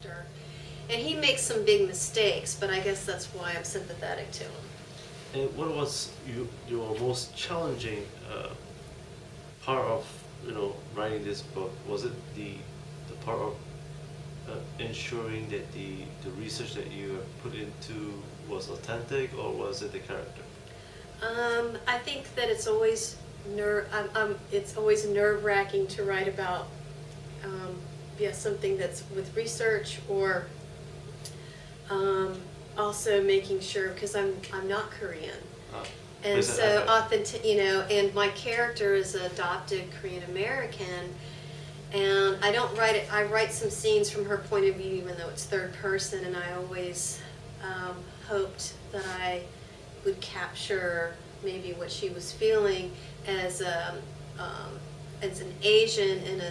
character. And he makes some big mistakes, but I guess that's why I'm sympathetic to him. And what was your most challenging part of writing this book? Was it the part of ensuring that the research that you have put into was authentic, or was it the character? I think that it's always nerve-wracking to write about something that's with research, or also making sure, because I'm not Korean. And so and my character is adopted Korean American, and I don't write it. I write some scenes from her point of view, even though it's third person, and I always hoped that I would capture maybe what she was feeling as an Asian in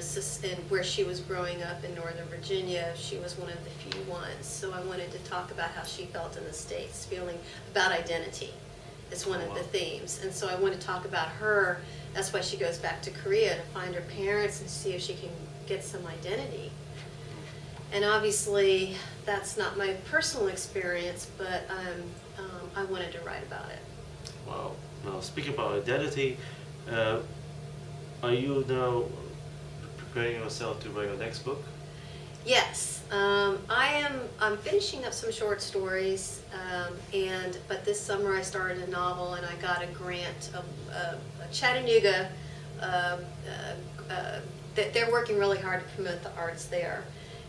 where she was growing up in Northern Virginia. She was one of the few ones, so I wanted to talk about how she felt in the States, feeling about identity. It's one of the themes, and so I want to talk about her. That's why she goes back to Korea, to find her parents and see if she can get some identity. And obviously, that's not my personal experience, but I wanted to write about it. Wow. Now, speaking about identity, are you now preparing yourself to write your next book? Yes, I'm finishing up some short stories, but this summer I started a novel, and I got a grant. Chattanooga, they're working really hard to promote the arts there,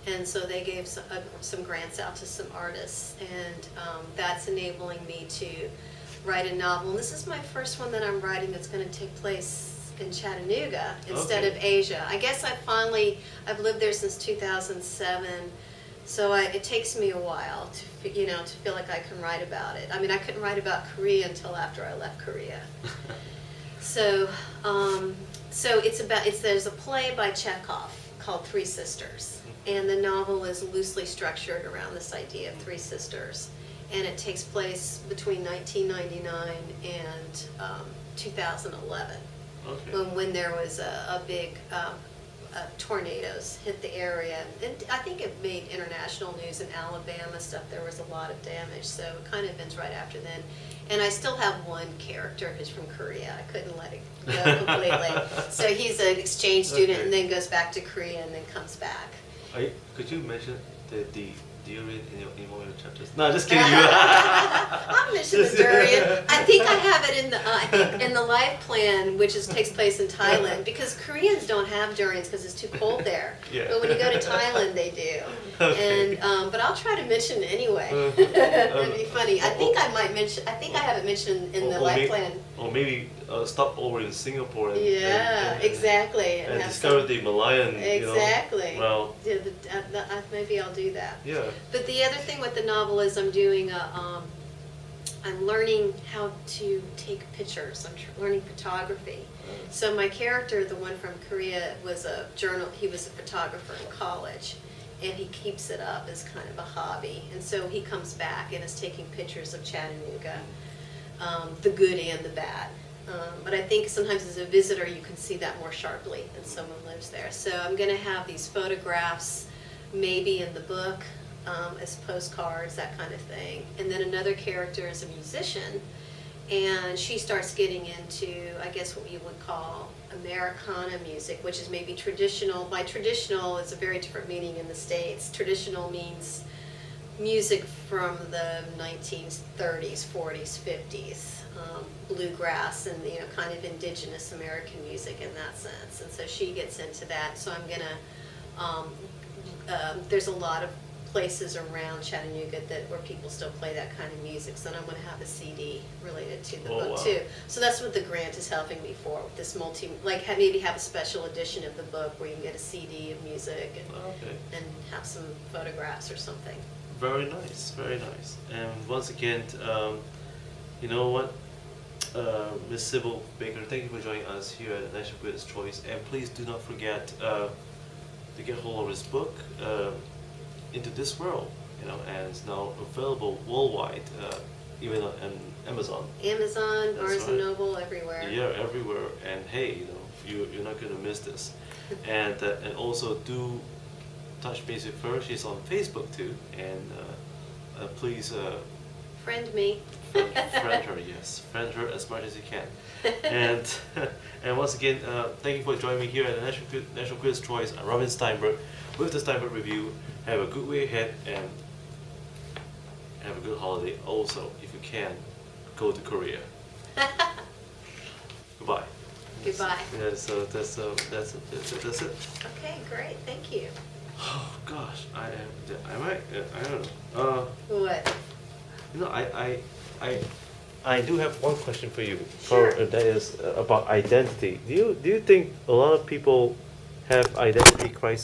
and so they gave some grants out to some artists, and that's enabling me to write a novel. And this is my first one that I'm writing that's going to take place in Chattanooga instead of Asia. I guess I've lived there since 2007, so it takes me a while to feel like I can write about it. I mean, I couldn't write about Korea until after I left Korea. So there's a play by Chekhov called Three Sisters, and the novel is loosely structured around this idea of three sisters, and it takes place between 1999 and 2011. Okay. When there was a big tornadoes hit the area, and I think it made international news in Alabama stuff. There was a lot of damage, so it kind of ends right after then. And I still have one character who's from Korea. I couldn't let it go completely. So he's an exchange student, and then goes back to Korea and then comes back. Could you mention the durian in one of your chapters? No, just kidding you. I'll mention the durian. I think I have it in the life plan, which takes place in Thailand, because Koreans don't have durians because it's too cold there. Yeah. But when you go to Thailand, they do. Okay. And but I'll try to mention it anyway. It'd be funny. I think I have it mentioned in the life plan. Or maybe stop over in Singapore and exactly. And discover the Malayan. Exactly. Well. Yeah, maybe I'll do that. Yeah. But the other thing with the novel is I'm doing I'm learning how to take pictures. I'm learning photography. So my character, the one from Korea, he was a photographer in college, and he keeps it up as kind of a hobby. And so he comes back and is taking pictures of Chattanooga, the good and the bad. But I think sometimes as a visitor you can see that more sharply than someone lives there. So I'm going to have these photographs maybe in the book, as postcards, that kind of thing. And then another character is a musician, and she starts getting into, I guess, what you would call Americana music, which is maybe traditional. By traditional, it's a very different meaning in the States. Traditional means music from the 1930s, 40s, 50s, bluegrass, and kind of indigenous American music in that sense. And so she gets into that. So I'm gonna there's a lot of places around Chattanooga where people still play that kind of music, so I'm going to have a CD related to the book too. So that's what the grant is helping me for, with this maybe have a special edition of the book where you can get a CD of music and have some photographs or something. Very nice, very nice. And once again, you know what, Ms. Sybil Baker, thank you for joining us here at National Critics' Choice, and please do not forget to get hold of this book, Into This World, and it's now available worldwide, even on Amazon. Amazon, Barnes and Noble, everywhere. Yeah, everywhere. And hey, you're not going to miss this. And also do touch base with her. She's on Facebook too, and please Friend me. friend her. Yes, friend her as much as you can. And and once again, thank you for joining me here at the National Quiz Choice. I'm Robin Steinberg with the Steinberg Review. Have a good way ahead and have a good holiday. Also, if you can, go to Korea. Goodbye. Goodbye. Yeah, so that's it. Okay, great. Thank you. Oh gosh, I might, I don't know. What? You know, I do have one question for you. Sure. That is about identity. Do you think a lot of people have identity crisis?